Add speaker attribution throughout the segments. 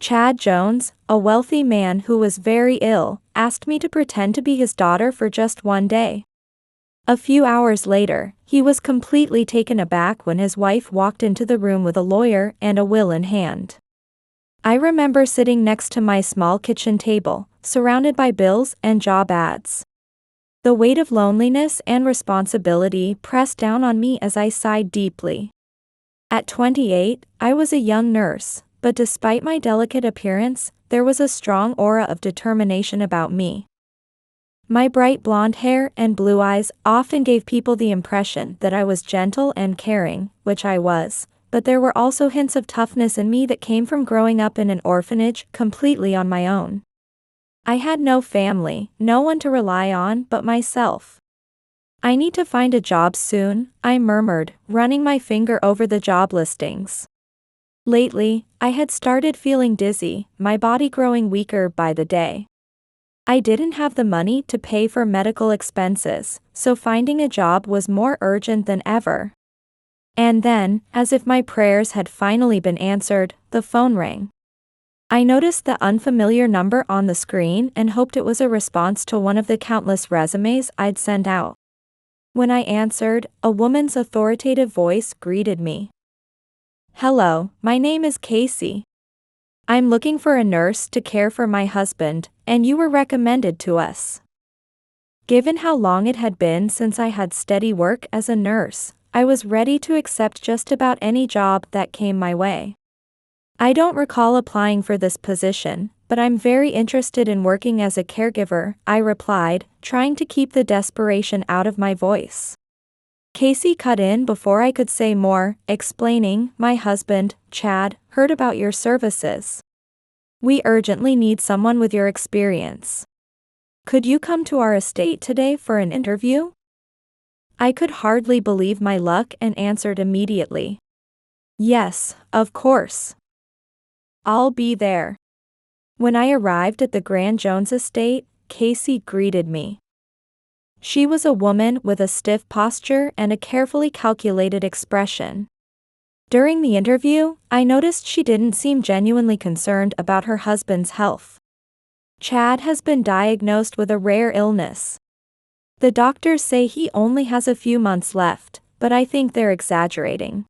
Speaker 1: Chad Jones, a wealthy man who was very ill, asked me to pretend to be his daughter for just one day. A few hours later, he was completely taken aback when his wife walked into the room with a lawyer and a will in hand. I remember sitting next to my small kitchen table, surrounded by bills and job ads. The weight of loneliness and responsibility pressed down on me as I sighed deeply. At 28, I was a young nurse, but despite my delicate appearance, there was a strong aura of determination about me. My bright blonde hair and blue eyes often gave people the impression that I was gentle and caring, which I was, but there were also hints of toughness in me that came from growing up in an orphanage completely on my own. I had no family, no one to rely on but myself. "I need to find a job soon," I murmured, running my finger over the job listings. Lately, I had started feeling dizzy, my body growing weaker by the day. I didn't have the money to pay for medical expenses, so finding a job was more urgent than ever. And then, as if my prayers had finally been answered, the phone rang. I noticed the unfamiliar number on the screen and hoped it was a response to one of the countless resumes I'd sent out. When I answered, a woman's authoritative voice greeted me. "Hello, my name is Casey. I'm looking for a nurse to care for my husband, and you were recommended to us." Given how long it had been since I had steady work as a nurse, I was ready to accept just about any job that came my way. "I don't recall applying for this position, but I'm very interested in working as a caregiver," I replied, trying to keep the desperation out of my voice. Casey cut in before I could say more, explaining, "My husband, Chad, heard about your services. We urgently need someone with your experience. Could you come to our estate today for an interview?" I could hardly believe my luck and answered immediately. "Yes, of course. I'll be there." When I arrived at the Grand Jones estate, Casey greeted me. She was a woman with a stiff posture and a carefully calculated expression. During the interview, I noticed she didn't seem genuinely concerned about her husband's health. "Chad has been diagnosed with a rare illness. The doctors say he only has a few months left, but I think they're exaggerating.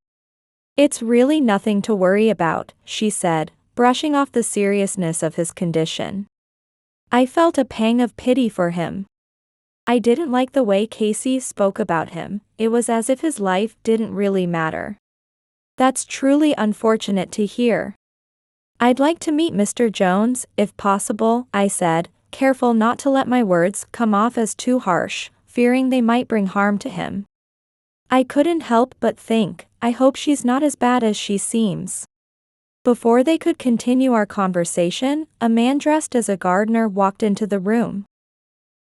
Speaker 1: It's really nothing to worry about," she said, brushing off the seriousness of his condition. I felt a pang of pity for him. I didn't like the way Casey spoke about him. It was as if his life didn't really matter. "That's truly unfortunate to hear. I'd like to meet Mr. Jones, if possible," I said, careful not to let my words come off as too harsh, fearing they might bring harm to him. I couldn't help but think, I hope she's not as bad as she seems. Before they could continue our conversation, a man dressed as a gardener walked into the room.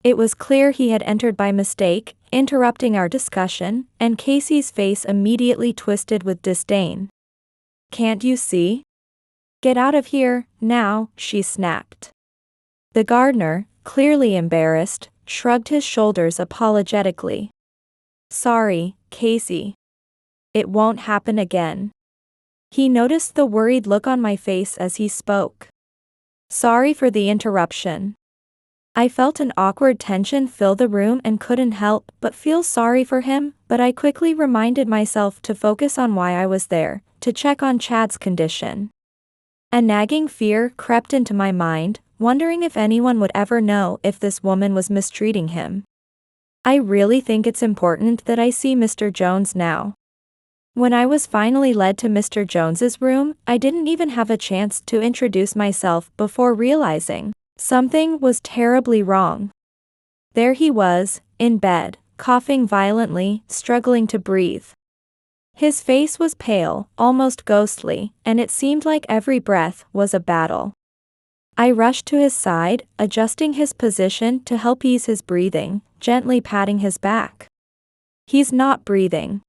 Speaker 1: It was clear he had entered by mistake, interrupting our discussion, and Casey's face immediately twisted with disdain. "Can't you see? Get out of here, now," she snapped. The gardener, clearly embarrassed, shrugged his shoulders apologetically. "Sorry, Casey. It won't happen again." He noticed the worried look on my face as he spoke. "Sorry for the interruption." I felt an awkward tension fill the room and couldn't help but feel sorry for him, but I quickly reminded myself to focus on why I was there, to check on Chad's condition. A nagging fear crept into my mind, wondering if anyone would ever know if this woman was mistreating him. "I really think it's important that I see Mr. Jones now." When I was finally led to Mr. Jones's room, I didn't even have a chance to introduce myself before realizing something was terribly wrong. There he was, in bed, coughing violently, struggling to breathe. His face was pale, almost ghostly, and it seemed like every breath was a battle. I rushed to his side, adjusting his position to help ease his breathing, gently patting his back. "He's not breathing."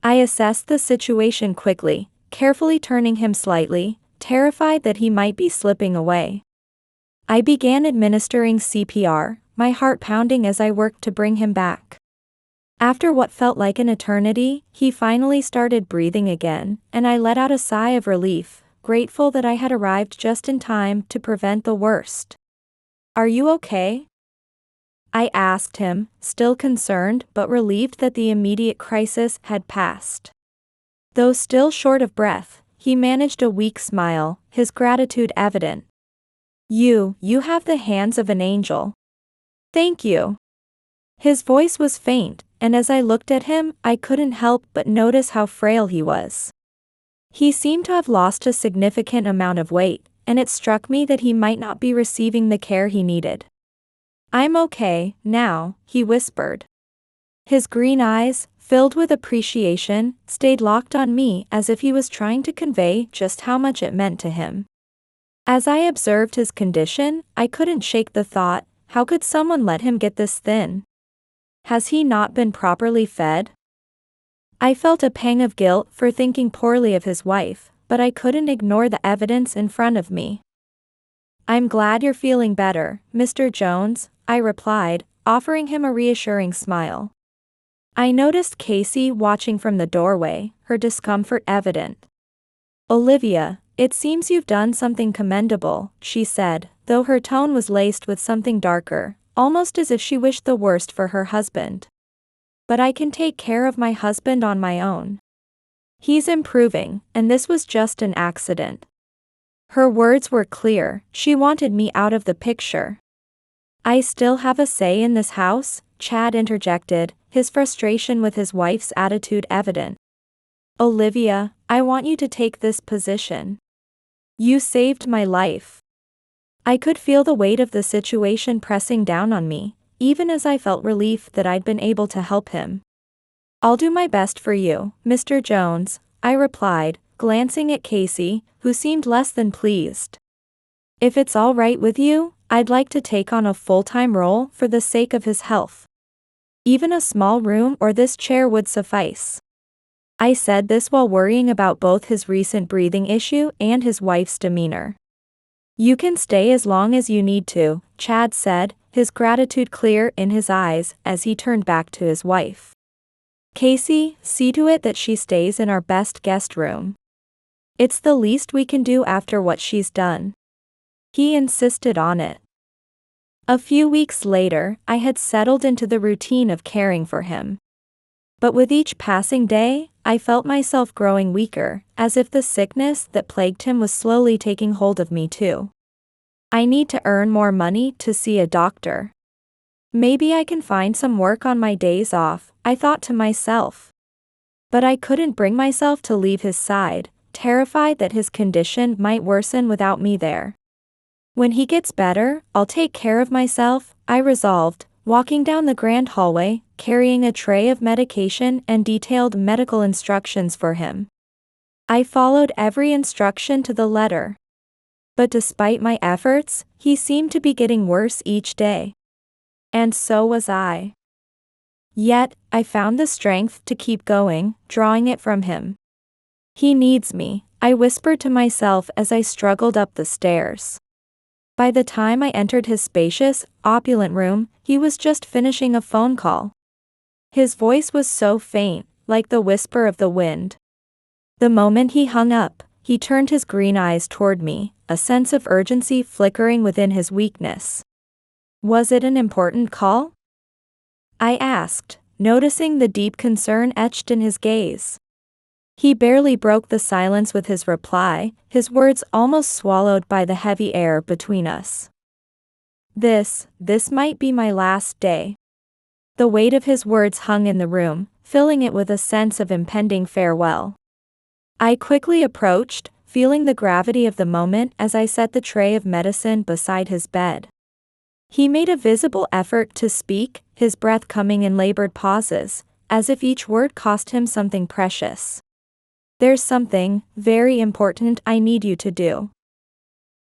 Speaker 1: I assessed the situation quickly, carefully turning him slightly, terrified that he might be slipping away. I began administering CPR, my heart pounding as I worked to bring him back. After what felt like an eternity, he finally started breathing again, and I let out a sigh of relief, grateful that I had arrived just in time to prevent the worst. "Are you okay?" I asked him, still concerned but relieved that the immediate crisis had passed. Though still short of breath, he managed a weak smile, his gratitude evident. You have the hands of an angel." "Thank you." His voice was faint, and as I looked at him, I couldn't help but notice how frail he was. He seemed to have lost a significant amount of weight, and it struck me that he might not be receiving the care he needed. "I'm okay, now," he whispered. His green eyes, filled with appreciation, stayed locked on me as if he was trying to convey just how much it meant to him. As I observed his condition, I couldn't shake the thought, how could someone let him get this thin? Has he not been properly fed? I felt a pang of guilt for thinking poorly of his wife, but I couldn't ignore the evidence in front of me. "I'm glad you're feeling better, Mr. Jones," I replied, offering him a reassuring smile. I noticed Casey watching from the doorway, her discomfort evident. "Olivia, it seems you've done something commendable," she said, though her tone was laced with something darker, almost as if she wished the worst for her husband. "But I can take care of my husband on my own. He's improving, and this was just an accident." Her words were clear, she wanted me out of the picture. "I still have a say in this house," Chad interjected, his frustration with his wife's attitude evident. "Olivia, I want you to take this position. You saved my life." I could feel the weight of the situation pressing down on me, even as I felt relief that I'd been able to help him. "I'll do my best for you, Mr. Jones," I replied, glancing at Casey, who seemed less than pleased. "If it's all right with you, I'd like to take on a full-time role for the sake of his health. Even a small room or this chair would suffice." I said this while worrying about both his recent breathing issue and his wife's demeanor. "You can stay as long as you need to," Chad said, his gratitude clear in his eyes as he turned back to his wife. "Casey, see to it that she stays in our best guest room. It's the least we can do after what she's done." He insisted on it. A few weeks later, I had settled into the routine of caring for him. But with each passing day, I felt myself growing weaker, as if the sickness that plagued him was slowly taking hold of me too. "I need to earn more money to see a doctor. Maybe I can find some work on my days off," I thought to myself. But I couldn't bring myself to leave his side, terrified that his condition might worsen without me there. "When he gets better, I'll take care of myself," I resolved, walking down the grand hallway, carrying a tray of medication and detailed medical instructions for him. I followed every instruction to the letter. But despite my efforts, he seemed to be getting worse each day. And so was I. Yet, I found the strength to keep going, drawing it from him. "He needs me," I whispered to myself as I struggled up the stairs. By the time I entered his spacious, opulent room, he was just finishing a phone call. His voice was so faint, like the whisper of the wind. The moment he hung up, he turned his green eyes toward me, a sense of urgency flickering within his weakness. "Was it an important call?" I asked, noticing the deep concern etched in his gaze. He barely broke the silence with his reply, his words almost swallowed by the heavy air between us. This might be my last day." The weight of his words hung in the room, filling it with a sense of impending farewell. I quickly approached, feeling the gravity of the moment as I set the tray of medicine beside his bed. He made a visible effort to speak, his breath coming in labored pauses, as if each word cost him something precious. "There's something very important I need you to do."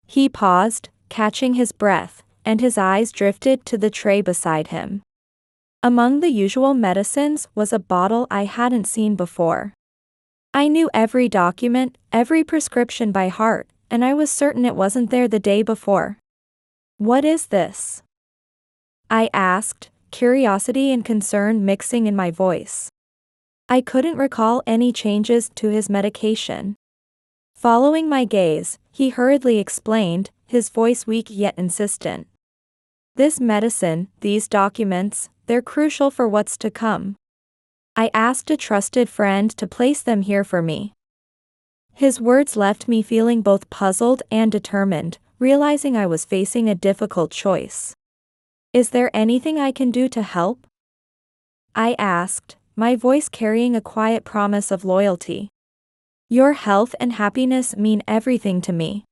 Speaker 1: He paused, catching his breath, and his eyes drifted to the tray beside him. Among the usual medicines was a bottle I hadn't seen before. I knew every document, every prescription by heart, and I was certain it wasn't there the day before. "What is this?" I asked, curiosity and concern mixing in my voice. I couldn't recall any changes to his medication. Following my gaze, he hurriedly explained, his voice weak yet insistent. This medicine, these documents, they're crucial for what's to come. I asked a trusted friend to place them here for me. His words left me feeling both puzzled and determined, realizing I was facing a difficult choice. Is there anything I can do to help? I asked, my voice carrying a quiet promise of loyalty. Your health and happiness mean everything to me.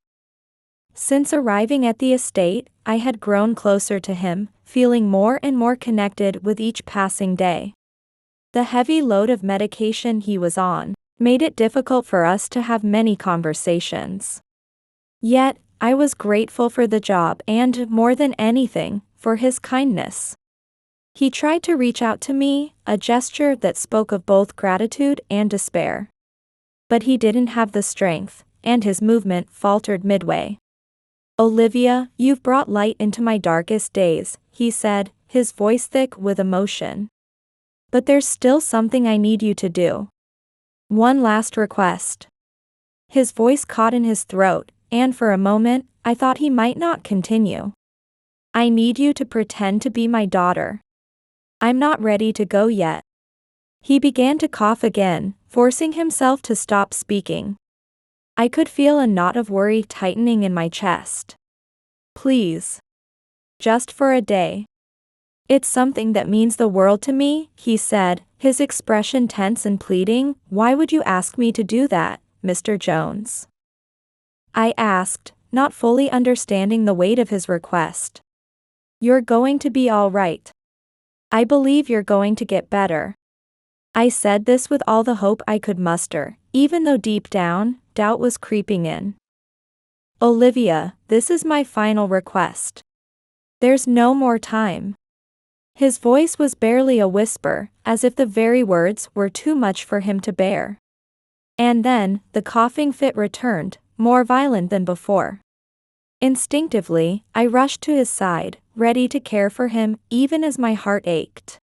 Speaker 1: Since arriving at the estate, I had grown closer to him, feeling more and more connected with each passing day. The heavy load of medication he was on made it difficult for us to have many conversations. Yet, I was grateful for the job and, more than anything, for his kindness. He tried to reach out to me, a gesture that spoke of both gratitude and despair. But he didn't have the strength, and his movement faltered midway. Olivia, you've brought light into my darkest days, he said, his voice thick with emotion. But there's still something I need you to do. One last request. His voice caught in his throat, and for a moment, I thought he might not continue. I need you to pretend to be my daughter. I'm not ready to go yet. He began to cough again, forcing himself to stop speaking. I could feel a knot of worry tightening in my chest. Please. Just for a day. It's something that means the world to me, he said, his expression tense and pleading. Why would you ask me to do that, Mr. Jones? I asked, not fully understanding the weight of his request. You're going to be all right. I believe you're going to get better. I said this with all the hope I could muster, even though deep down, doubt was creeping in. Olivia, this is my final request. There's no more time. His voice was barely a whisper, as if the very words were too much for him to bear. And then, the coughing fit returned, more violent than before. Instinctively, I rushed to his side, ready to care for him, even as my heart ached.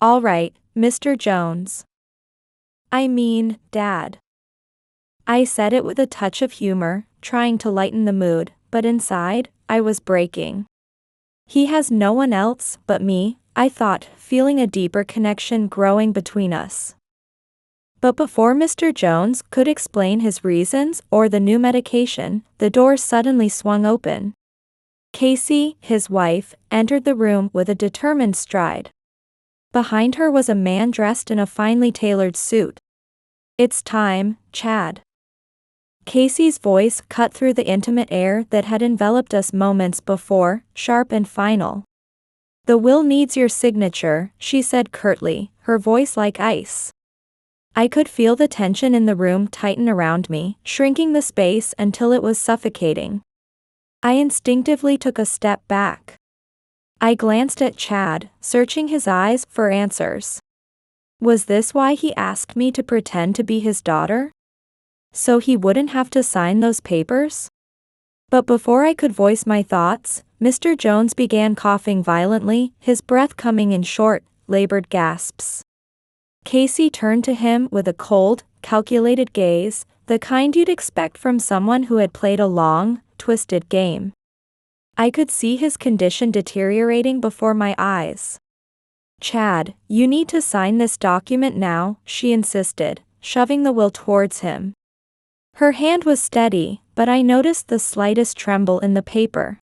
Speaker 1: All right, Mr. Jones. I mean, Dad. I said it with a touch of humor, trying to lighten the mood, but inside, I was breaking. He has no one else but me, I thought, feeling a deeper connection growing between us. But before Mr. Jones could explain his reasons or the new medication, the door suddenly swung open. Casey, his wife, entered the room with a determined stride. Behind her was a man dressed in a finely tailored suit. It's time, Chad. Casey's voice cut through the intimate air that had enveloped us moments before, sharp and final. The will needs your signature, she said curtly, her voice like ice. I could feel the tension in the room tighten around me, shrinking the space until it was suffocating. I instinctively took a step back. I glanced at Chad, searching his eyes for answers. Was this why he asked me to pretend to be his daughter? So he wouldn't have to sign those papers? But before I could voice my thoughts, Mr. Jones began coughing violently, his breath coming in short, labored gasps. Casey turned to him with a cold, calculated gaze, the kind you'd expect from someone who had played a long, twisted game. I could see his condition deteriorating before my eyes. Chad, you need to sign this document now, she insisted, shoving the will towards him. Her hand was steady, but I noticed the slightest tremble in the paper.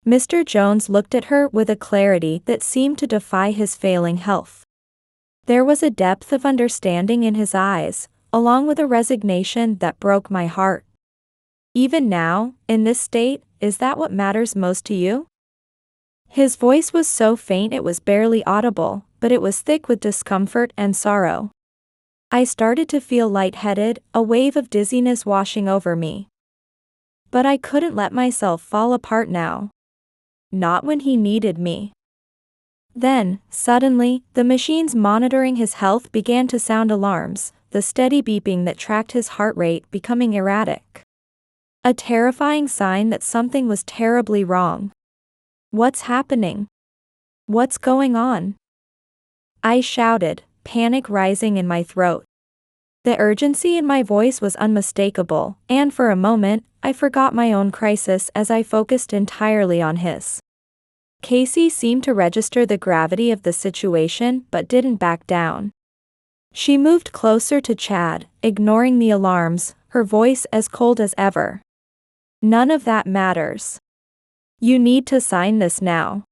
Speaker 1: Mr. Jones looked at her with a clarity that seemed to defy his failing health. There was a depth of understanding in his eyes, along with a resignation that broke my heart. Even now, in this state, is that what matters most to you? His voice was so faint it was barely audible, but it was thick with discomfort and sorrow. I started to feel lightheaded, a wave of dizziness washing over me. But I couldn't let myself fall apart now. Not when he needed me. Then, suddenly, the machines monitoring his health began to sound alarms, the steady beeping that tracked his heart rate becoming erratic. A terrifying sign that something was terribly wrong. What's happening? What's going on? I shouted, panic rising in my throat. The urgency in my voice was unmistakable, and for a moment, I forgot my own crisis as I focused entirely on his. Casey seemed to register the gravity of the situation but didn't back down. She moved closer to Chad, ignoring the alarms, her voice as cold as ever. "None of that matters. You need to sign this now."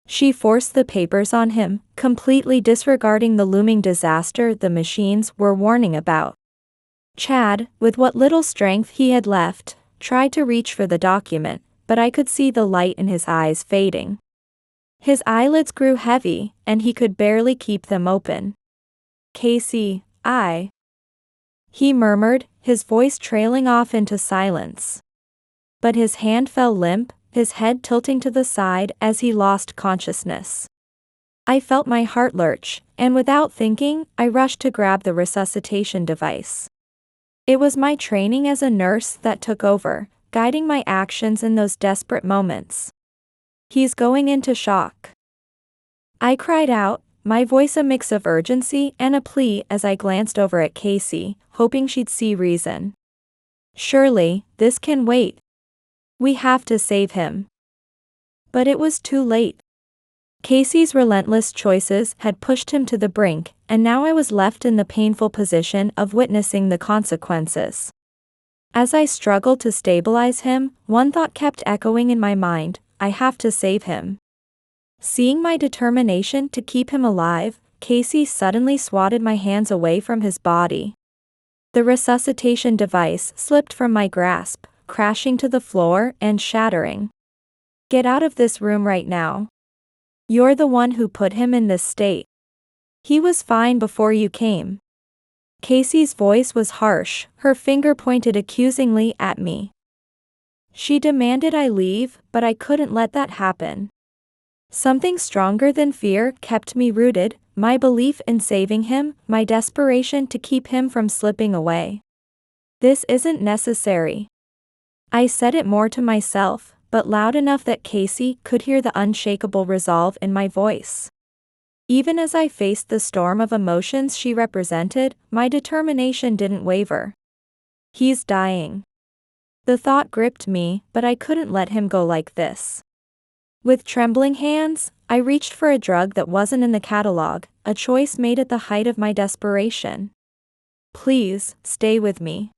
Speaker 1: She forced the papers on him, completely disregarding the looming disaster the machines were warning about. Chad, with what little strength he had left, tried to reach for the document, but I could see the light in his eyes fading. His eyelids grew heavy, and he could barely keep them open. "Casey, he murmured, his voice trailing off into silence. But his hand fell limp, his head tilting to the side as he lost consciousness. I felt my heart lurch, and without thinking, I rushed to grab the resuscitation device. It was my training as a nurse that took over, guiding my actions in those desperate moments. "He's going into shock," I cried out, my voice a mix of urgency and a plea as I glanced over at Casey, hoping she'd see reason. "Surely, this can wait. We have to save him." But it was too late. Casey's relentless choices had pushed him to the brink, and now I was left in the painful position of witnessing the consequences. As I struggled to stabilize him, one thought kept echoing in my mind: I have to save him. Seeing my determination to keep him alive, Casey suddenly swatted my hands away from his body. The resuscitation device slipped from my grasp, crashing to the floor and shattering. "Get out of this room right now. You're the one who put him in this state. He was fine before you came." Casey's voice was harsh, her finger pointed accusingly at me. She demanded I leave, but I couldn't let that happen. Something stronger than fear kept me rooted, my belief in saving him, my desperation to keep him from slipping away. "This isn't necessary." I said it more to myself, but loud enough that Casey could hear the unshakable resolve in my voice. Even as I faced the storm of emotions she represented, my determination didn't waver. "He's dying." The thought gripped me, but I couldn't let him go like this. With trembling hands, I reached for a drug that wasn't in the catalog, a choice made at the height of my desperation. "Please, stay with me."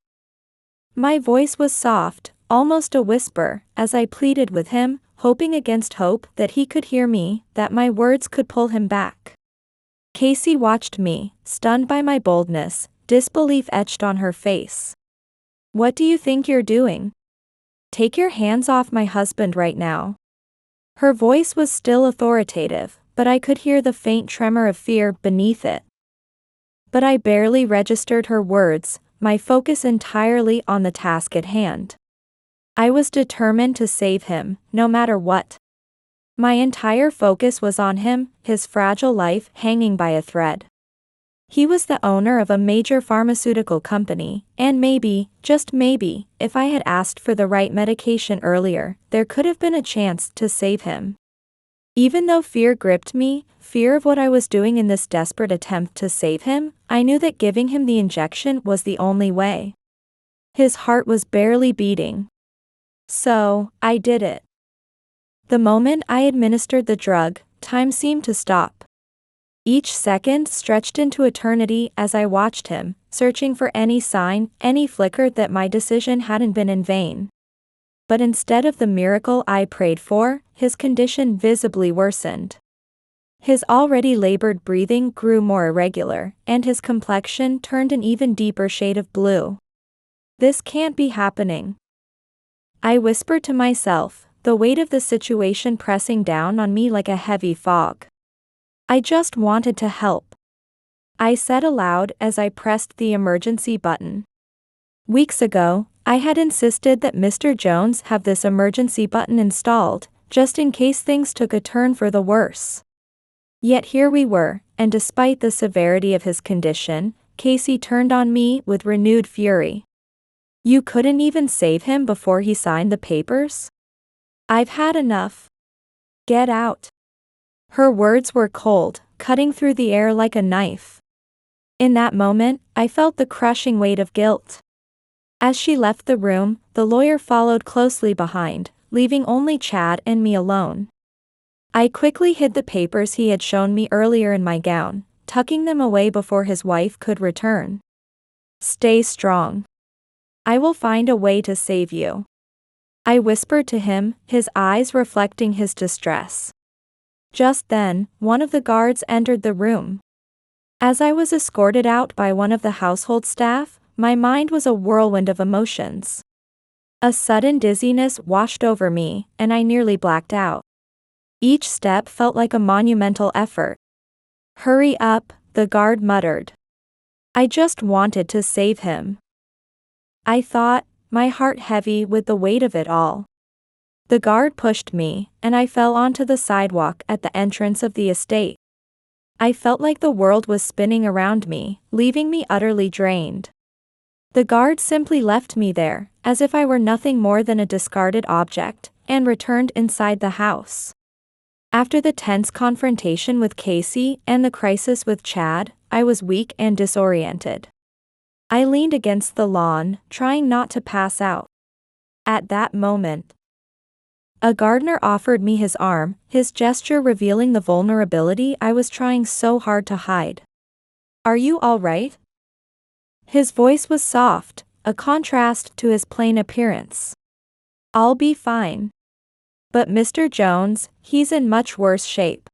Speaker 1: My voice was soft, almost a whisper, as I pleaded with him, hoping against hope that he could hear me, that my words could pull him back. Casey watched me, stunned by my boldness, disbelief etched on her face. "What do you think you're doing? Take your hands off my husband right now." Her voice was still authoritative, but I could hear the faint tremor of fear beneath it. But I barely registered her words, my focus entirely on the task at hand. I was determined to save him, no matter what. My entire focus was on him, his fragile life hanging by a thread. He was the owner of a major pharmaceutical company, and maybe, just maybe, if I had asked for the right medication earlier, there could have been a chance to save him. Even though fear gripped me, fear of what I was doing in this desperate attempt to save him, I knew that giving him the injection was the only way. His heart was barely beating. So, I did it. The moment I administered the drug, time seemed to stop. Each second stretched into eternity as I watched him, searching for any sign, any flicker that my decision hadn't been in vain. But instead of the miracle I prayed for, his condition visibly worsened. His already labored breathing grew more irregular, and his complexion turned an even deeper shade of blue. "This can't be happening," I whispered to myself, the weight of the situation pressing down on me like a heavy fog. "I just wanted to help," I said aloud as I pressed the emergency button. Weeks ago, I had insisted that Mr. Jones have this emergency button installed, just in case things took a turn for the worse. Yet here we were, and despite the severity of his condition, Casey turned on me with renewed fury. "You couldn't even save him before he signed the papers? I've had enough. Get out." Her words were cold, cutting through the air like a knife. In that moment, I felt the crushing weight of guilt. As she left the room, the lawyer followed closely behind, leaving only Chad and me alone. I quickly hid the papers he had shown me earlier in my gown, tucking them away before his wife could return. "Stay strong. I will find a way to save you," I whispered to him, his eyes reflecting his distress. Just then, one of the guards entered the room. As I was escorted out by one of the household staff, my mind was a whirlwind of emotions. A sudden dizziness washed over me, and I nearly blacked out. Each step felt like a monumental effort. "Hurry up," the guard muttered. I just wanted to save him, I thought, my heart heavy with the weight of it all. The guard pushed me, and I fell onto the sidewalk at the entrance of the estate. I felt like the world was spinning around me, leaving me utterly drained. The guard simply left me there, as if I were nothing more than a discarded object, and returned inside the house. After the tense confrontation with Casey and the crisis with Chad, I was weak and disoriented. I leaned against the lawn, trying not to pass out. At that moment, a gardener offered me his arm, his gesture revealing the vulnerability I was trying so hard to hide. "Are you all right?" His voice was soft, a contrast to his plain appearance. "I'll be fine. But Mr. Jones, he's in much worse shape,"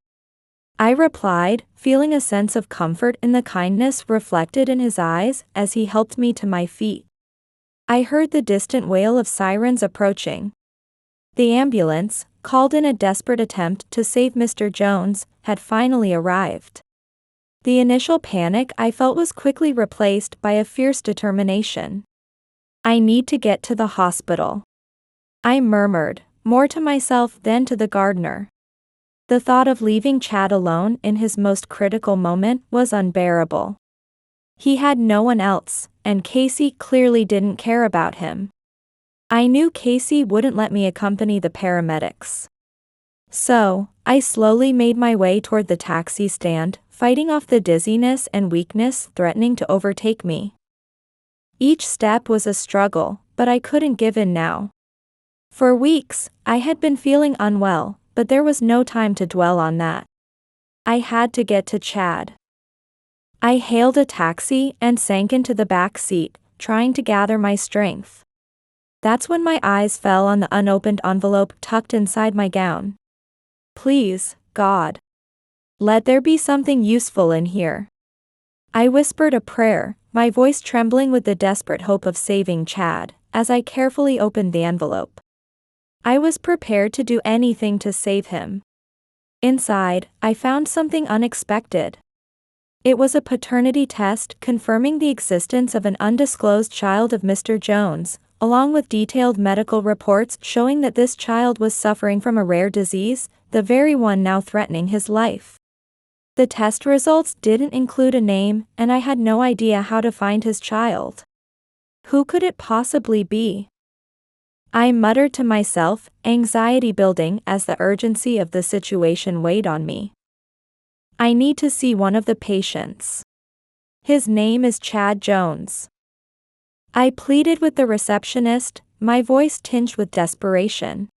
Speaker 1: I replied, feeling a sense of comfort in the kindness reflected in his eyes as he helped me to my feet. I heard the distant wail of sirens approaching. The ambulance, called in a desperate attempt to save Mr. Jones, had finally arrived. The initial panic I felt was quickly replaced by a fierce determination. "I need to get to the hospital," I murmured, more to myself than to the gardener. The thought of leaving Chad alone in his most critical moment was unbearable. He had no one else, and Casey clearly didn't care about him. I knew Casey wouldn't let me accompany the paramedics. So, I slowly made my way toward the taxi stand, fighting off the dizziness and weakness threatening to overtake me. Each step was a struggle, but I couldn't give in now. For weeks, I had been feeling unwell, but there was no time to dwell on that. I had to get to Chad. I hailed a taxi and sank into the back seat, trying to gather my strength. That's when my eyes fell on the unopened envelope tucked inside my gown. "Please, God, let there be something useful in here." I whispered a prayer, my voice trembling with the desperate hope of saving Chad, as I carefully opened the envelope. I was prepared to do anything to save him. Inside, I found something unexpected. It was a paternity test confirming the existence of an undisclosed child of Mr. Jones, along with detailed medical reports showing that this child was suffering from a rare disease, the very one now threatening his life. The test results didn't include a name, and I had no idea how to find his child. Who could it possibly be? I muttered to myself, anxiety building as the urgency of the situation weighed on me. "I need to see one of the patients. His name is Chad Jones," I pleaded with the receptionist, my voice tinged with desperation.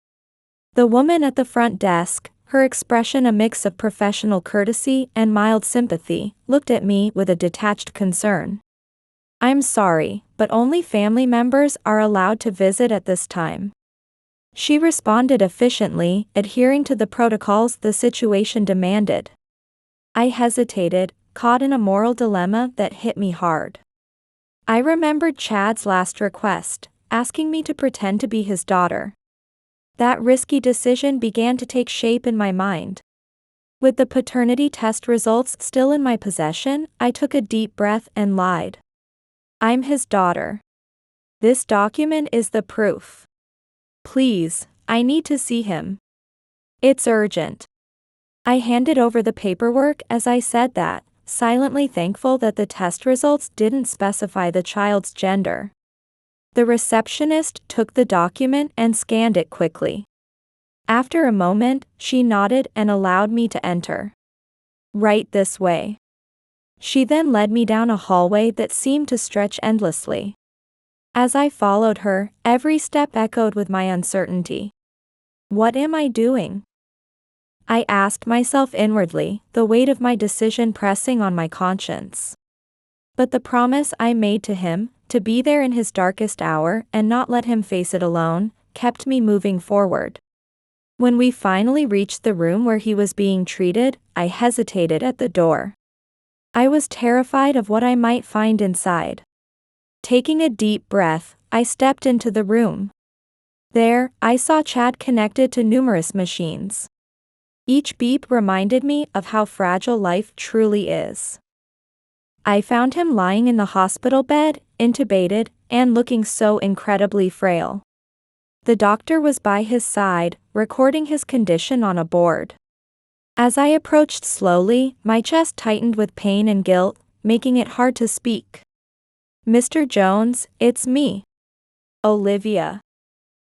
Speaker 1: The woman at the front desk, her expression a mix of professional courtesy and mild sympathy, looked at me with a detached concern. "I'm sorry, but only family members are allowed to visit at this time," she responded efficiently, adhering to the protocols the situation demanded. I hesitated, caught in a moral dilemma that hit me hard. I remembered Chad's last request, asking me to pretend to be his daughter. That risky decision began to take shape in my mind. With the paternity test results still in my possession, I took a deep breath and lied. "I'm his daughter. This document is the proof. Please, I need to see him. It's urgent." I handed over the paperwork as I said that, silently thankful that the test results didn't specify the child's gender. The receptionist took the document and scanned it quickly. After a moment, she nodded and allowed me to enter. "Right this way." She then led me down a hallway that seemed to stretch endlessly. As I followed her, every step echoed with my uncertainty. What am I doing? I asked myself inwardly, the weight of my decision pressing on my conscience. But the promise I made to him, to be there in his darkest hour and not let him face it alone, kept me moving forward. When we finally reached the room where he was being treated, I hesitated at the door. I was terrified of what I might find inside. Taking a deep breath, I stepped into the room. There, I saw Chad connected to numerous machines. Each beep reminded me of how fragile life truly is. I found him lying in the hospital bed, intubated, and looking so incredibly frail. The doctor was by his side, recording his condition on a board. As I approached slowly, my chest tightened with pain and guilt, making it hard to speak. "Mr. Jones, it's me. Olivia.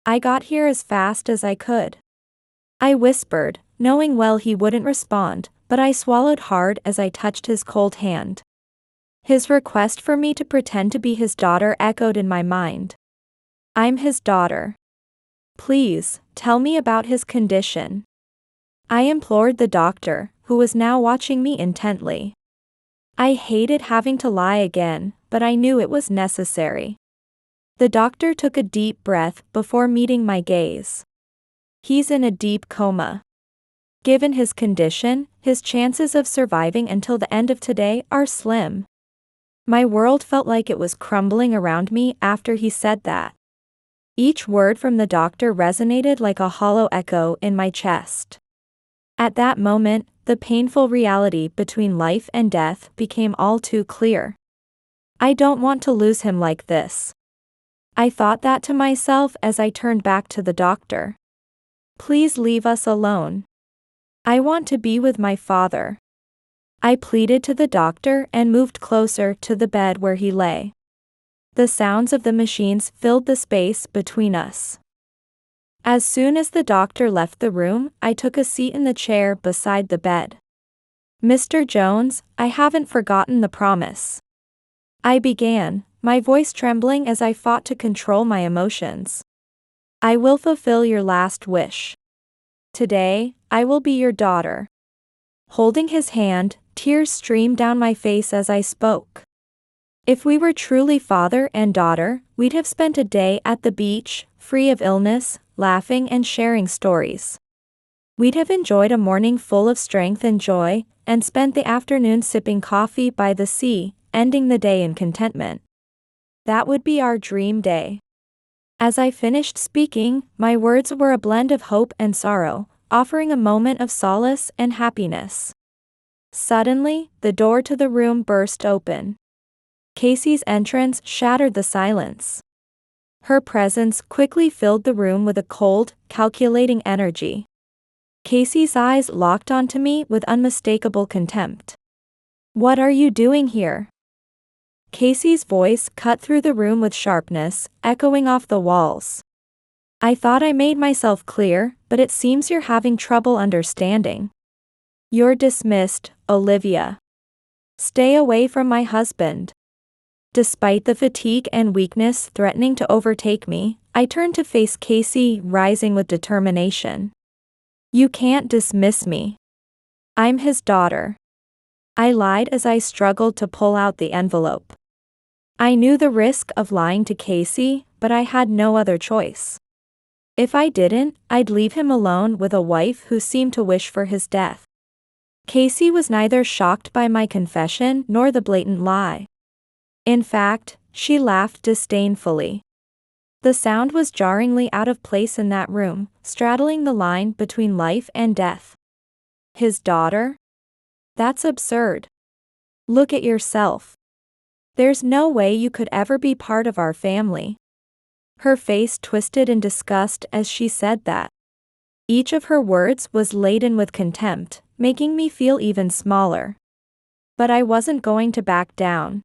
Speaker 1: I got here as fast as I could." I whispered, knowing well he wouldn't respond, but I swallowed hard as I touched his cold hand. His request for me to pretend to be his daughter echoed in my mind. "I'm his daughter. Please, tell me about his condition." I implored the doctor, who was now watching me intently. I hated having to lie again, but I knew it was necessary. The doctor took a deep breath before meeting my gaze. "He's in a deep coma. Given his condition, his chances of surviving until the end of today are slim." My world felt like it was crumbling around me after he said that. Each word from the doctor resonated like a hollow echo in my chest. At that moment, the painful reality between life and death became all too clear. I don't want to lose him like this. I thought that to myself as I turned back to the doctor. "Please leave us alone. I want to be with my father." I pleaded to the doctor and moved closer to the bed where he lay. The sounds of the machines filled the space between us. As soon as the doctor left the room, I took a seat in the chair beside the bed. "Mr. Jones, I haven't forgotten the promise." I began, my voice trembling as I fought to control my emotions. "I will fulfill your last wish. Today, I will be your daughter." Holding his hand, tears streamed down my face as I spoke. If we were truly father and daughter, we'd have spent a day at the beach, free of illness, laughing and sharing stories. We'd have enjoyed a morning full of strength and joy, and spent the afternoon sipping coffee by the sea, ending the day in contentment. That would be our dream day. As I finished speaking, my words were a blend of hope and sorrow, offering a moment of solace and happiness. Suddenly, the door to the room burst open. Casey's entrance shattered the silence. Her presence quickly filled the room with a cold, calculating energy. Casey's eyes locked onto me with unmistakable contempt. "What are you doing here?" Casey's voice cut through the room with sharpness, echoing off the walls. "I thought I made myself clear, but it seems you're having trouble understanding. You're dismissed, Olivia. Stay away from my husband." Despite the fatigue and weakness threatening to overtake me, I turned to face Casey, rising with determination. "You can't dismiss me. I'm his daughter." I lied as I struggled to pull out the envelope. I knew the risk of lying to Casey, but I had no other choice. If I didn't, I'd leave him alone with a wife who seemed to wish for his death. Casey was neither shocked by my confession nor the blatant lie. In fact, she laughed disdainfully. The sound was jarringly out of place in that room, straddling the line between life and death. "His daughter? That's absurd. Look at yourself. There's no way you could ever be part of our family." Her face twisted in disgust as she said that. Each of her words was laden with contempt, making me feel even smaller. But I wasn't going to back down.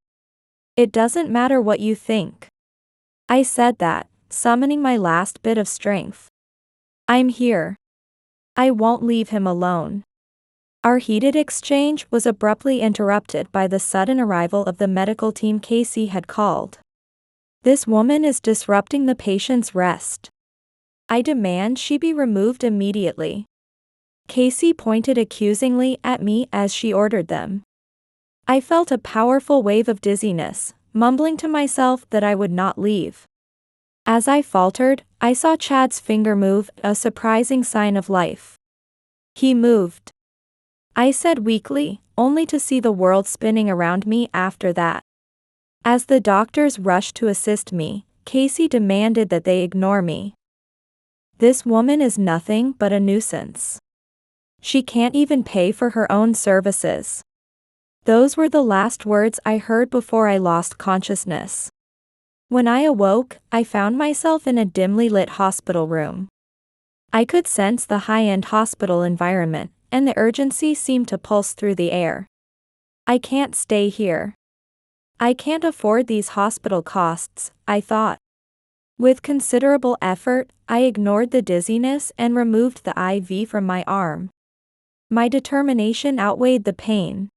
Speaker 1: "It doesn't matter what you think." I said that, summoning my last bit of strength. "I'm here. I won't leave him alone. Our heated exchange was abruptly interrupted by the sudden arrival of the medical team Casey had called. "This woman is disrupting the patient's rest. I demand she be removed immediately." Casey pointed accusingly at me as she ordered them. I felt a powerful wave of dizziness, mumbling to myself that I would not leave. As I faltered, I saw Chad's finger move, a surprising sign of life. "He moved," I said weakly, only to see the world spinning around me after that. As the doctors rushed to assist me, Casey demanded that they ignore me. "This woman is nothing but a nuisance. She can't even pay for her own services." Those were the last words I heard before I lost consciousness. When I awoke, I found myself in a dimly lit hospital room. I could sense the high-end hospital environment, and the urgency seemed to pulse through the air. "I can't stay here. I can't afford these hospital costs," I thought. With considerable effort, I ignored the dizziness and removed the IV from my arm. My determination outweighed the pain.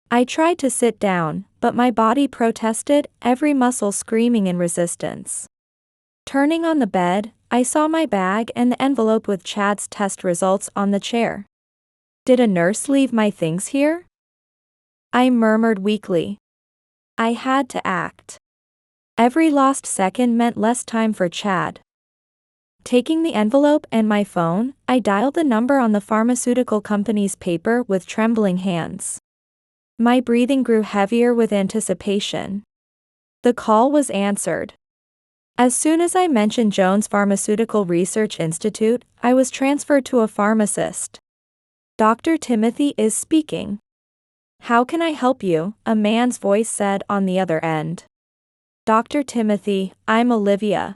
Speaker 1: I tried to sit down, but my body protested, every muscle screaming in resistance. Turning on the bed, I saw my bag and the envelope with Chad's test results on the chair. "Did a nurse leave my things here?" I murmured weakly. I had to act. Every lost second meant less time for Chad. Taking the envelope and my phone, I dialed the number on the pharmaceutical company's paper with trembling hands. My breathing grew heavier with anticipation. The call was answered. As soon as I mentioned Jones Pharmaceutical Research Institute, I was transferred to a pharmacist. "Dr. Timothy is speaking. How can I help you?" a man's voice said on the other end. "Dr. Timothy, I'm Olivia.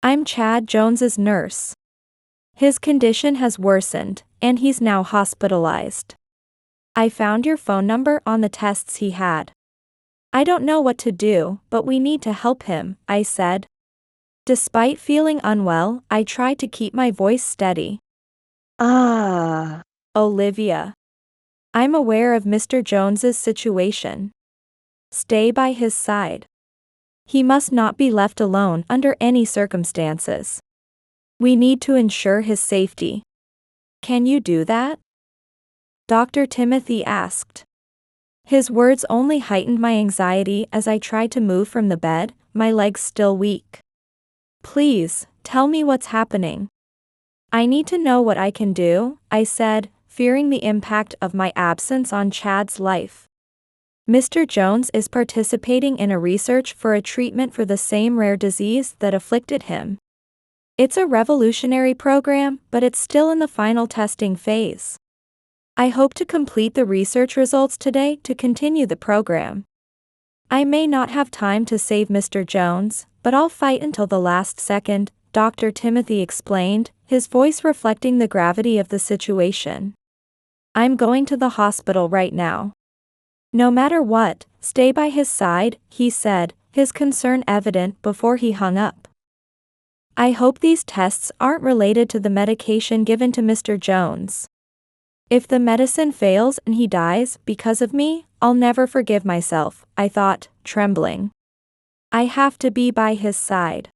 Speaker 1: I'm Chad Jones's nurse. His condition has worsened, and he's now hospitalized. I found your phone number on the tests he had. I don't know what to do, but we need to help him," I said. Despite feeling unwell, I tried to keep my voice steady. Olivia. I'm aware of Mr. Jones's situation. Stay by his side. He must not be left alone under any circumstances. We need to ensure his safety. Can you do that?" Dr. Timothy asked. His words only heightened my anxiety as I tried to move from the bed, my legs still weak. "Please, tell me what's happening. I need to know what I can do," I said, fearing the impact of my absence on Chad's life. "Mr. Jones is participating in a research for a treatment for the same rare disease that afflicted him. It's a revolutionary program, but it's still in the final testing phase. I hope to complete the research results today to continue the program. I may not have time to save Mr. Jones, but I'll fight until the last second," Dr. Timothy explained, his voice reflecting the gravity of the situation. "I'm going to the hospital right now. No matter what, stay by his side," he said, his concern evident before he hung up. I hope these tests aren't related to the medication given to Mr. Jones. If the medicine fails and he dies because of me, I'll never forgive myself, I thought, trembling. I have to be by his side.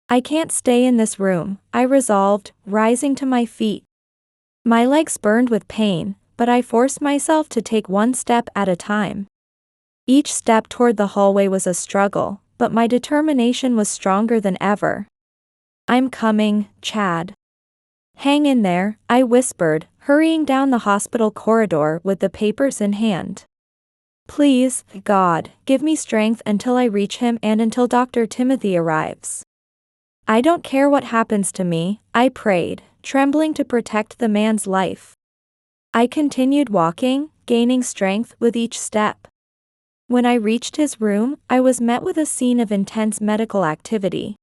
Speaker 1: I can't stay in this room, I resolved, rising to my feet. My legs burned with pain, but I forced myself to take one step at a time. Each step toward the hallway was a struggle, but my determination was stronger than ever. "I'm coming, Chad. Hang in there," I whispered, hurrying down the hospital corridor with the papers in hand. "Please, God, give me strength until I reach him and until Dr. Timothy arrives. I don't care what happens to me," I prayed, trembling to protect the man's life. I continued walking, gaining strength with each step. When I reached his room, I was met with a scene of intense medical activity.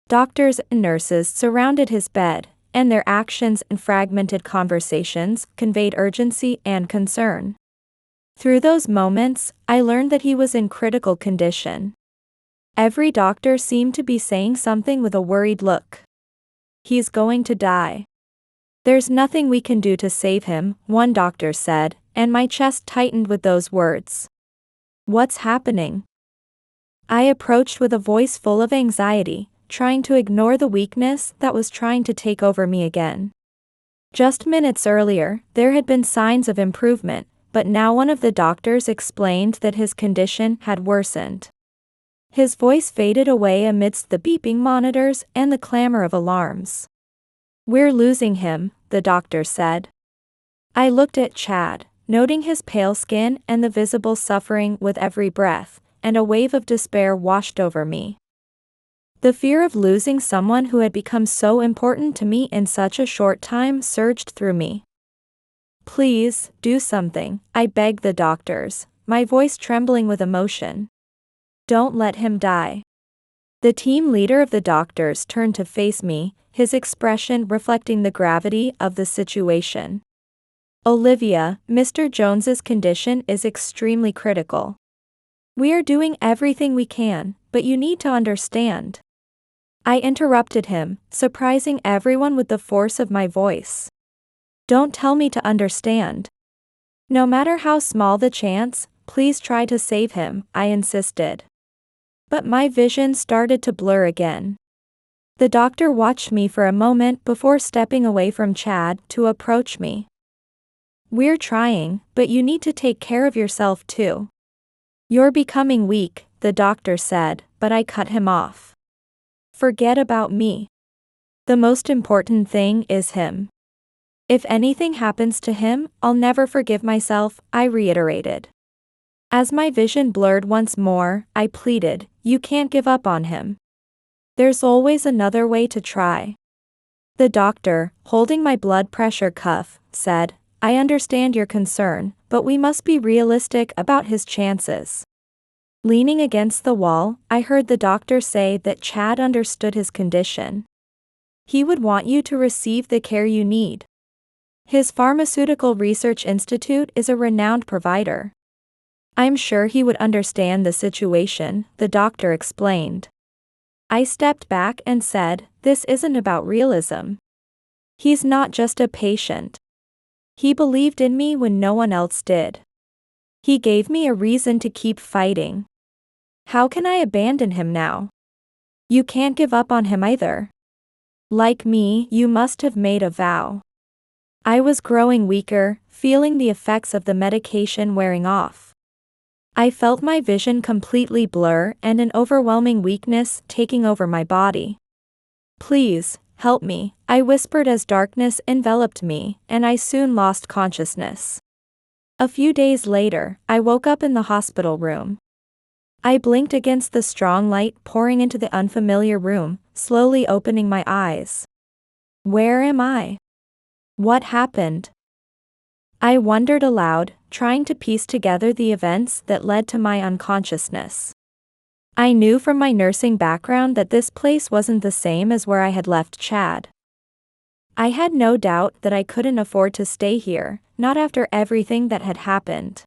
Speaker 1: Doctors and nurses surrounded his bed, and their actions and fragmented conversations conveyed urgency and concern. Through those moments, I learned that he was in critical condition. Every doctor seemed to be saying something with a worried look. "He's going to die. "There's nothing we can do to save him," one doctor said, and my chest tightened with those words. "What's happening?" I approached with a voice full of anxiety, trying to ignore the weakness that was trying to take over me again. Just minutes earlier, there had been signs of improvement, but now one of the doctors explained that his condition had worsened. His voice faded away amidst the beeping monitors and the clamor of alarms. "We're losing him," the doctor said. I looked at Chad, noting his pale skin and the visible suffering with every breath, and a wave of despair washed over me. The fear of losing someone who had become so important to me in such a short time surged through me. "Please, do something," I begged the doctors, my voice trembling with emotion. "Don't let him die." The team leader of the doctors turned to face me, his expression reflecting the gravity of the situation. "Olivia, Mr. Jones's condition is extremely critical. We are doing everything we can, but you need to understand." I interrupted him, surprising everyone with the force of my voice. "Don't tell me to understand. No matter how small the chance, please try to save him," I insisted. But my vision started to blur again. The doctor watched me for a moment before stepping away from Chad to approach me. "We're trying, but you need to take care of yourself too. You're becoming weak," the doctor said, but I cut him off. "Forget about me. The most important thing is him. If anything happens to him, I'll never forgive myself," I reiterated. As my vision blurred once more, I pleaded, "You can't give up on him. There's always another way to try." The doctor, holding my blood pressure cuff, said, "I understand your concern, but we must be realistic about his chances." Leaning against the wall, I heard the doctor say that Chad understood his condition. "He would want you to receive the care you need. His Pharmaceutical Research Institute is a renowned provider. I'm sure he would understand the situation," the doctor explained. I stepped back and said, "This isn't about realism. He's not just a patient. He believed in me when no one else did. He gave me a reason to keep fighting. How can I abandon him now? You can't give up on him either. Like me, you must have made a vow." I was growing weaker, feeling the effects of the medication wearing off. I felt my vision completely blur and an overwhelming weakness taking over my body. "Please, help me," I whispered as darkness enveloped me, and I soon lost consciousness. A few days later, I woke up in the hospital room. I blinked against the strong light pouring into the unfamiliar room, slowly opening my eyes. Where am I? What happened? I wondered aloud, trying to piece together the events that led to my unconsciousness. I knew from my nursing background that this place wasn't the same as where I had left Chad. I had no doubt that I couldn't afford to stay here, not after everything that had happened.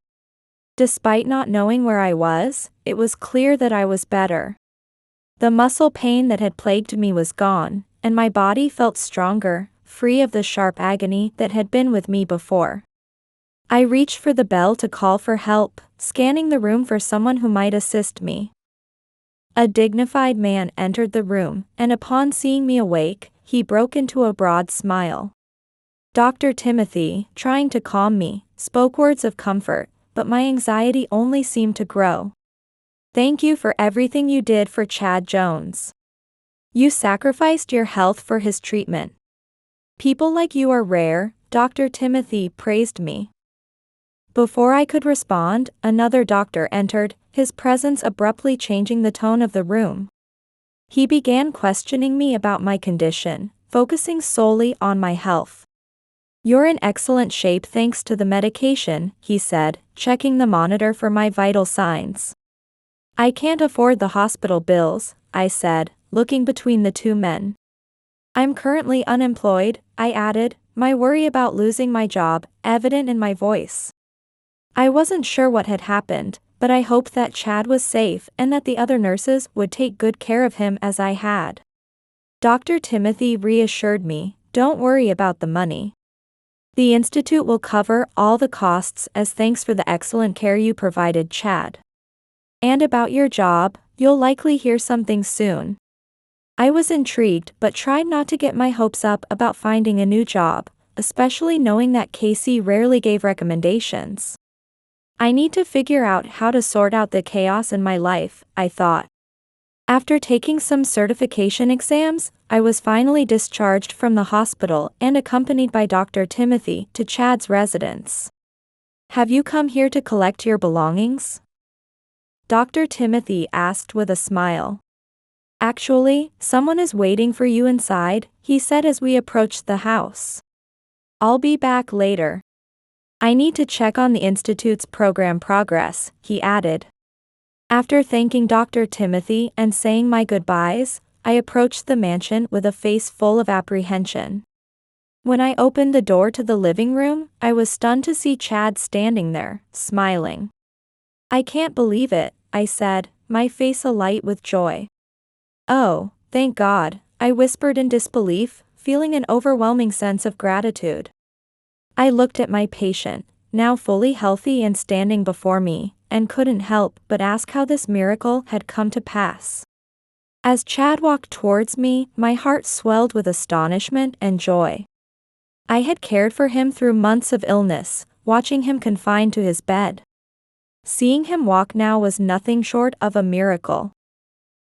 Speaker 1: Despite not knowing where I was, it was clear that I was better. The muscle pain that had plagued me was gone, and my body felt stronger, free of the sharp agony that had been with me before. I reached for the bell to call for help, scanning the room for someone who might assist me. A dignified man entered the room, and upon seeing me awake, he broke into a broad smile. Dr. Timothy, trying to calm me, spoke words of comfort, but my anxiety only seemed to grow. "Thank you for everything you did for Chad Jones. You sacrificed your health for his treatment. People like you are rare," Dr. Timothy praised me. Before I could respond, another doctor entered, his presence abruptly changing the tone of the room. He began questioning me about my condition, focusing solely on my health. "You're in excellent shape thanks to the medication," he said, checking the monitor for my vital signs. "I can't afford the hospital bills," I said, looking between the two men. "I'm currently unemployed," I added, my worry about losing my job evident in my voice. I wasn't sure what had happened, but I hoped that Chad was safe and that the other nurses would take good care of him as I had. Dr. Timothy reassured me, Don't worry about the money. The institute will cover all the costs as thanks for the excellent care you provided, Chad. And about your job, you'll likely hear something soon. I was intrigued but tried not to get my hopes up about finding a new job, especially knowing that Casey rarely gave recommendations. I need to figure out how to sort out the chaos in my life, I thought. After taking some certification exams, I was finally discharged from the hospital and accompanied by Dr. Timothy to Chad's residence. Have you come here to collect your belongings? Dr. Timothy asked with a smile. Actually, someone is waiting for you inside, he said as we approached the house. I'll be back later. I need to check on the institute's program progress, he added. After thanking Dr. Timothy and saying my goodbyes, I approached the mansion with a face full of apprehension. When I opened the door to the living room, I was stunned to see Chad standing there, smiling. I can't believe it, I said, my face alight with joy. Oh, thank God, I whispered in disbelief, feeling an overwhelming sense of gratitude. I looked at my patient, now fully healthy and standing before me, and couldn't help but ask how this miracle had come to pass. As Chad walked towards me, my heart swelled with astonishment and joy. I had cared for him through months of illness, watching him confined to his bed. Seeing him walk now was nothing short of a miracle.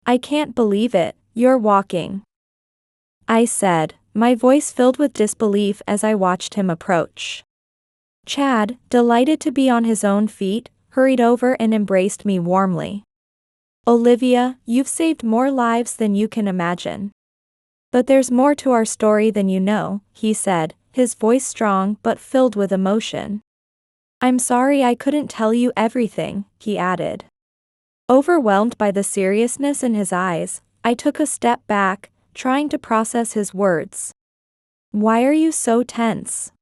Speaker 1: I can't believe it, you're walking, I said, my voice filled with disbelief as I watched him approach. Chad, delighted to be on his own feet, hurried over and embraced me warmly. Olivia, you've saved more lives than you can imagine. But there's more to our story than you know, he said, his voice strong but filled with emotion. I'm sorry I couldn't tell you everything, he added. Overwhelmed by the seriousness in his eyes, I took a step back, trying to process his words. Why are you so tense?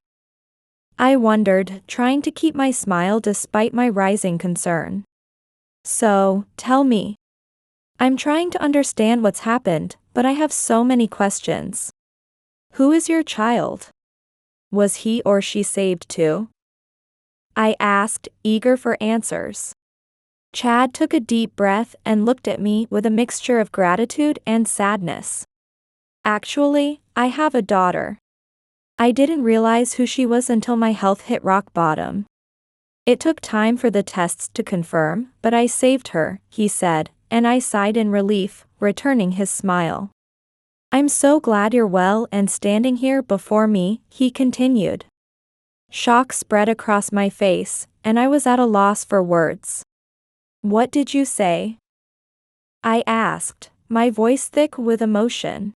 Speaker 1: I wondered, trying to keep my smile despite my rising concern. So, tell me. I'm trying to understand what's happened, but I have so many questions. Who is your child? Was he or she saved too? I asked, eager for answers. Chad took a deep breath and looked at me with a mixture of gratitude and sadness. Actually, I have a daughter. I didn't realize who she was until my health hit rock bottom. It took time for the tests to confirm, but I saved her, he said, and I sighed in relief, returning his smile. I'm so glad you're well and standing here before me, he continued. Shock spread across my face, and I was at a loss for words. What did you say? I asked, my voice thick with emotion.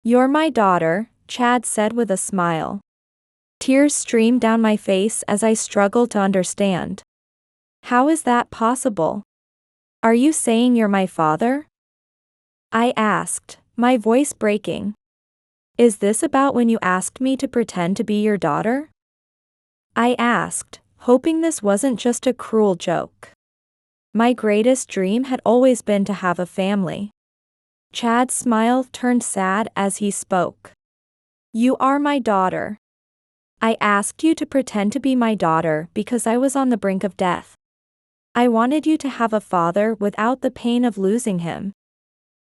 Speaker 1: You're my daughter, Chad said with a smile. Tears streamed down my face as I struggled to understand. How is that possible? Are you saying you're my father? I asked, my voice breaking. Is this about when you asked me to pretend to be your daughter? I asked, hoping this wasn't just a cruel joke. My greatest dream had always been to have a family. Chad's smile turned sad as he spoke. You are my daughter. I asked you to pretend to be my daughter because I was on the brink of death. I wanted you to have a father without the pain of losing him.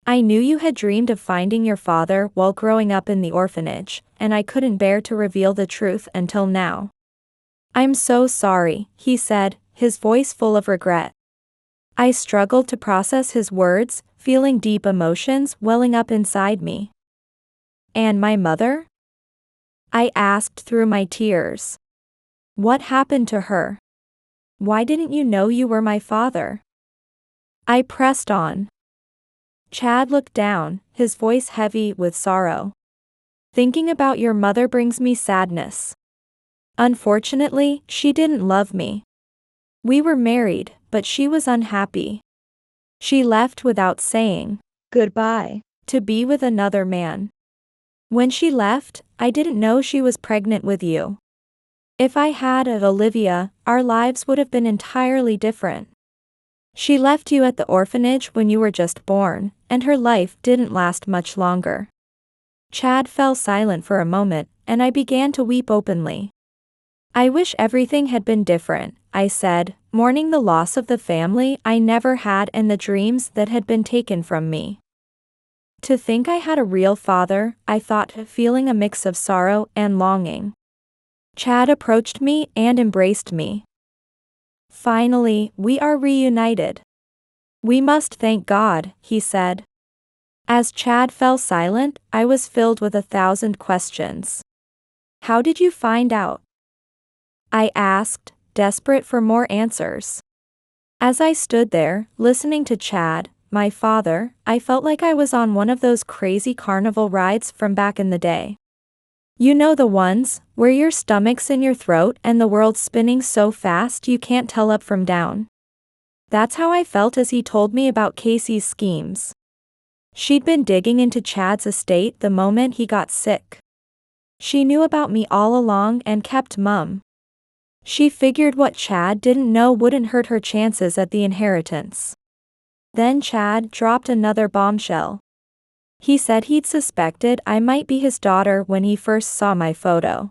Speaker 1: I knew you had dreamed of finding your father while growing up in the orphanage, and I couldn't bear to reveal the truth until now. I'm so sorry, he said, his voice full of regret. I struggled to process his words, feeling deep emotions welling up inside me. And my mother? I asked through my tears. What happened to her? Why didn't you know you were my father? I pressed on. Chad looked down, his voice heavy with sorrow. Thinking about your mother brings me sadness. Unfortunately, she didn't love me. We were married, but she was unhappy. She left without saying goodbye to be with another man. When she left, I didn't know she was pregnant with you. If I had Olivia, our lives would have been entirely different. She left you at the orphanage when you were just born, and her life didn't last much longer. Chad fell silent for a moment, and I began to weep openly. I wish everything had been different, I said, mourning the loss of the family I never had and the dreams that had been taken from me. To think I had a real father, I thought, feeling a mix of sorrow and longing. Chad approached me and embraced me. Finally, we are reunited. We must thank God, he said. As Chad fell silent, I was filled with 1,000 questions. How did you find out? I asked, desperate for more answers. As I stood there, listening to Chad, my father, I felt like I was on one of those crazy carnival rides from back in the day. You know, the ones where your stomach's in your throat and the world's spinning so fast you can't tell up from down. That's how I felt as he told me about Casey's schemes. She'd been digging into Chad's estate the moment he got sick. She knew about me all along and kept mum. She figured what Chad didn't know wouldn't hurt her chances at the inheritance. Then Chad dropped another bombshell. He said he'd suspected I might be his daughter when he first saw my photo.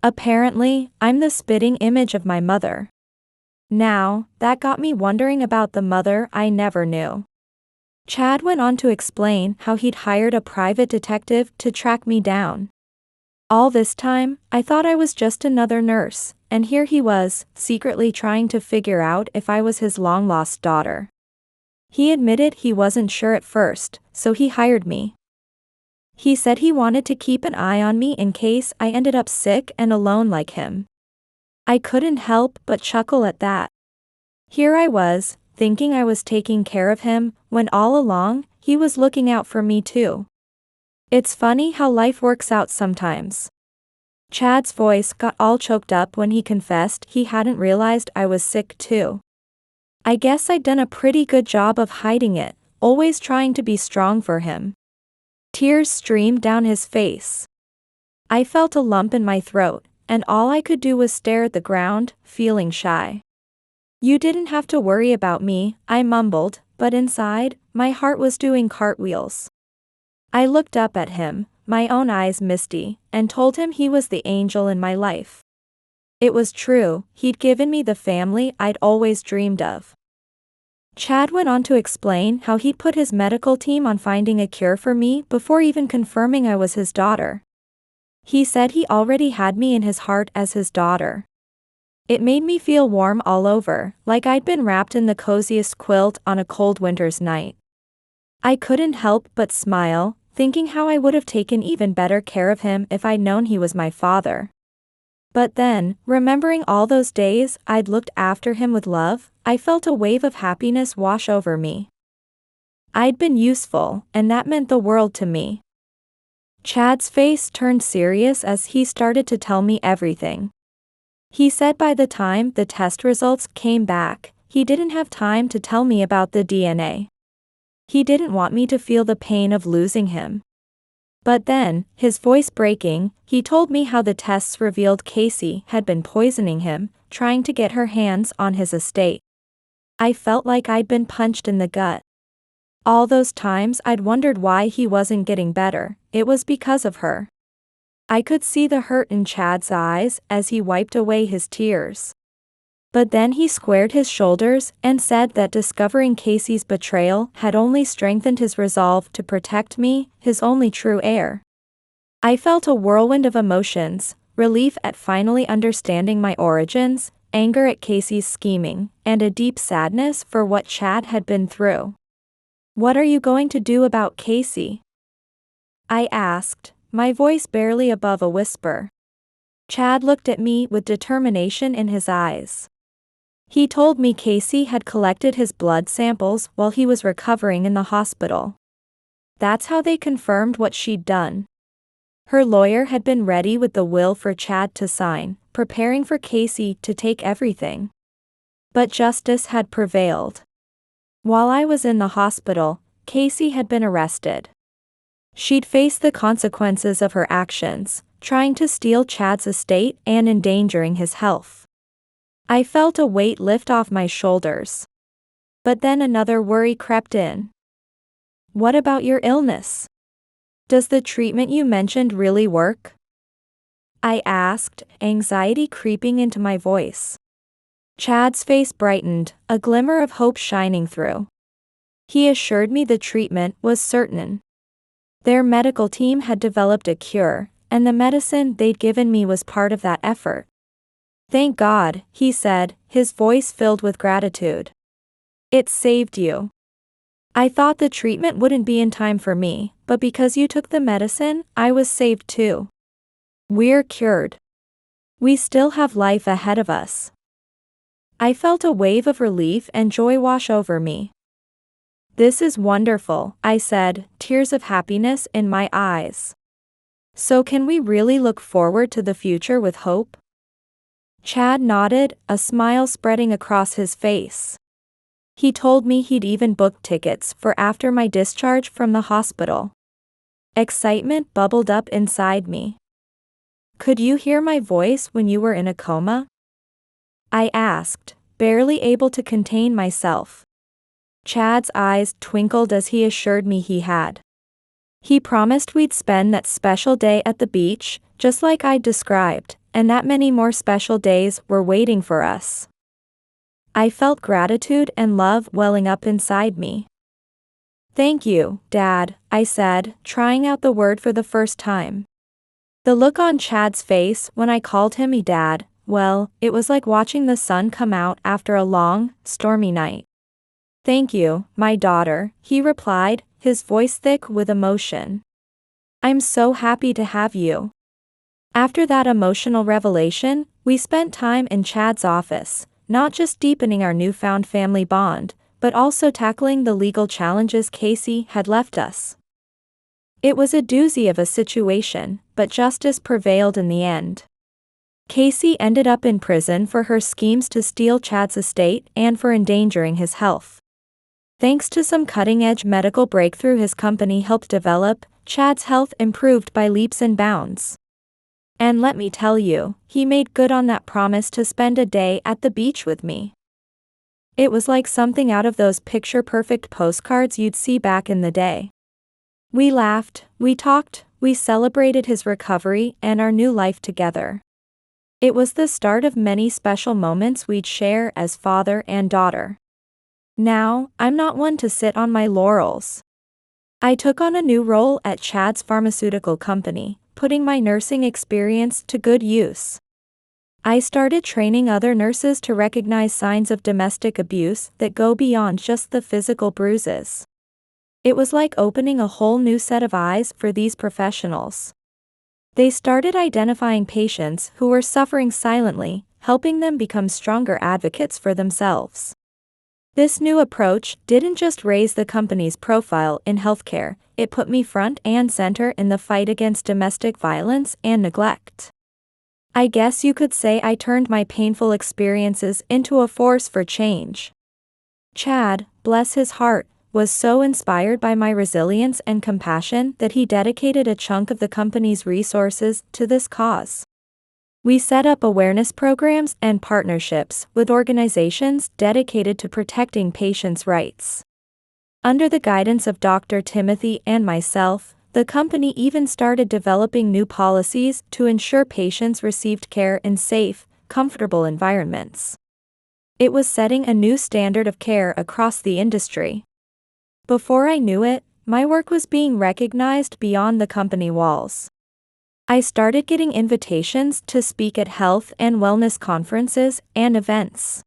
Speaker 1: Apparently, I'm the spitting image of my mother. Now, that got me wondering about the mother I never knew. Chad went on to explain how he'd hired a private detective to track me down. All this time, I thought I was just another nurse, and here he was, secretly trying to figure out if I was his long-lost daughter. He admitted he wasn't sure at first, so he hired me. He said he wanted to keep an eye on me in case I ended up sick and alone like him. I couldn't help but chuckle at that. Here I was, thinking I was taking care of him, when all along, he was looking out for me too. It's funny how life works out sometimes. Chad's voice got all choked up when he confessed he hadn't realized I was sick too. I guess I'd done a pretty good job of hiding it, always trying to be strong for him. Tears streamed down his face. I felt a lump in my throat, and all I could do was stare at the ground, feeling shy. You didn't have to worry about me, I mumbled, but inside, my heart was doing cartwheels. I looked up at him, my own eyes misty, and told him he was the angel in my life. It was true, he'd given me the family I'd always dreamed of. Chad went on to explain how he'd put his medical team on finding a cure for me before even confirming I was his daughter. He said he already had me in his heart as his daughter. It made me feel warm all over, like I'd been wrapped in the coziest quilt on a cold winter's night. I couldn't help but smile, thinking how I would have taken even better care of him if I'd known he was my father. But then, remembering all those days I'd looked after him with love, I felt a wave of happiness wash over me. I'd been useful, and that meant the world to me. Chad's face turned serious as he started to tell me everything. He said by the time the test results came back, he didn't have time to tell me about the DNA. He didn't want me to feel the pain of losing him. But then, his voice breaking, he told me how the tests revealed Casey had been poisoning him, trying to get her hands on his estate. I felt like I'd been punched in the gut. All those times I'd wondered why he wasn't getting better, it was because of her. I could see the hurt in Chad's eyes as he wiped away his tears. But then he squared his shoulders and said that discovering Casey's betrayal had only strengthened his resolve to protect me, his only true heir. I felt a whirlwind of emotions, relief at finally understanding my origins, anger at Casey's scheming, and a deep sadness for what Chad had been through. "What are you going to do about Casey?" I asked, my voice barely above a whisper. Chad looked at me with determination in his eyes. He told me Casey had collected his blood samples while he was recovering in the hospital. That's how they confirmed what she'd done. Her lawyer had been ready with the will for Chad to sign, preparing for Casey to take everything. But justice had prevailed. While I was in the hospital, Casey had been arrested. She'd face the consequences of her actions, trying to steal Chad's estate and endangering his health. I felt a weight lift off my shoulders. But then another worry crept in. "What about your illness?" Does the treatment you mentioned really work? I asked, anxiety creeping into my voice. Chad's face brightened, a glimmer of hope shining through. He assured me the treatment was certain. Their medical team had developed a cure, and the medicine they'd given me was part of that effort. Thank God, he said, his voice filled with gratitude. It saved you. I thought the treatment wouldn't be in time for me, but because you took the medicine, I was saved too. We're cured. We still have life ahead of us. I felt a wave of relief and joy wash over me. This is wonderful, I said, tears of happiness in my eyes. So can we really look forward to the future with hope? Chad nodded, a smile spreading across his face. He told me he'd even booked tickets for after my discharge from the hospital. Excitement bubbled up inside me. Could you hear my voice when you were in a coma? I asked, barely able to contain myself. Chad's eyes twinkled as he assured me he had. He promised we'd spend that special day at the beach, just like I'd described, and that many more special days were waiting for us. I felt gratitude and love welling up inside me. Thank you, Dad, I said, trying out the word for the first time. The look on Chad's face when I called him me Dad, well, it was like watching the sun come out after a long, stormy night. Thank you, my daughter, he replied, his voice thick with emotion. I'm so happy to have you. After that emotional revelation, we spent time in Chad's office, not just deepening our newfound family bond, but also tackling the legal challenges Casey had left us. It was a doozy of a situation, but justice prevailed in the end. Casey ended up in prison for her schemes to steal Chad's estate and for endangering his health. Thanks to some cutting-edge medical breakthrough his company helped develop, Chad's health improved by leaps and bounds. And let me tell you, he made good on that promise to spend a day at the beach with me. It was like something out of those picture-perfect postcards you'd see back in the day. We laughed, we talked, we celebrated his recovery and our new life together. It was the start of many special moments we'd share as father and daughter. Now, I'm not one to sit on my laurels. I took on a new role at Chad's pharmaceutical company, putting my nursing experience to good use. I started training other nurses to recognize signs of domestic abuse that go beyond just the physical bruises. It was like opening a whole new set of eyes for these professionals. They started identifying patients who were suffering silently, helping them become stronger advocates for themselves. This new approach didn't just raise the company's profile in healthcare, it put me front and center in the fight against domestic violence and neglect. I guess you could say I turned my painful experiences into a force for change. Chad, bless his heart, was so inspired by my resilience and compassion that he dedicated a chunk of the company's resources to this cause. We set up awareness programs and partnerships with organizations dedicated to protecting patients' rights. Under the guidance of Dr. Timothy and myself, the company even started developing new policies to ensure patients received care in safe, comfortable environments. It was setting a new standard of care across the industry. Before I knew it, my work was being recognized beyond the company walls. I started getting invitations to speak at health and wellness conferences and events.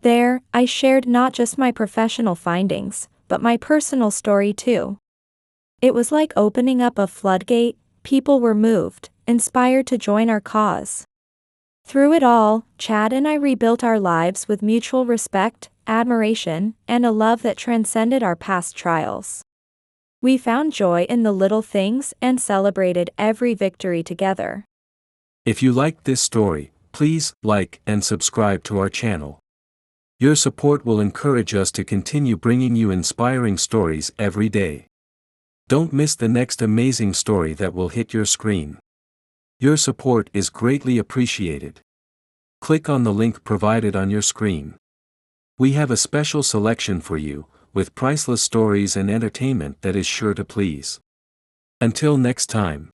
Speaker 1: There, I shared not just my professional findings, but my personal story too. It was like opening up a floodgate, people were moved, inspired to join our cause. Through it all, Chad and I rebuilt our lives with mutual respect, admiration, and a love that transcended our past trials. We found joy in the little things and celebrated every victory together.
Speaker 2: If you liked this story, please like and subscribe to our channel. Your support will encourage us to continue bringing you inspiring stories every day. Don't miss the next amazing story that will hit your screen. Your support is greatly appreciated. Click on the link provided on your screen. We have a special selection for you, with priceless stories and entertainment that is sure to please. Until next time.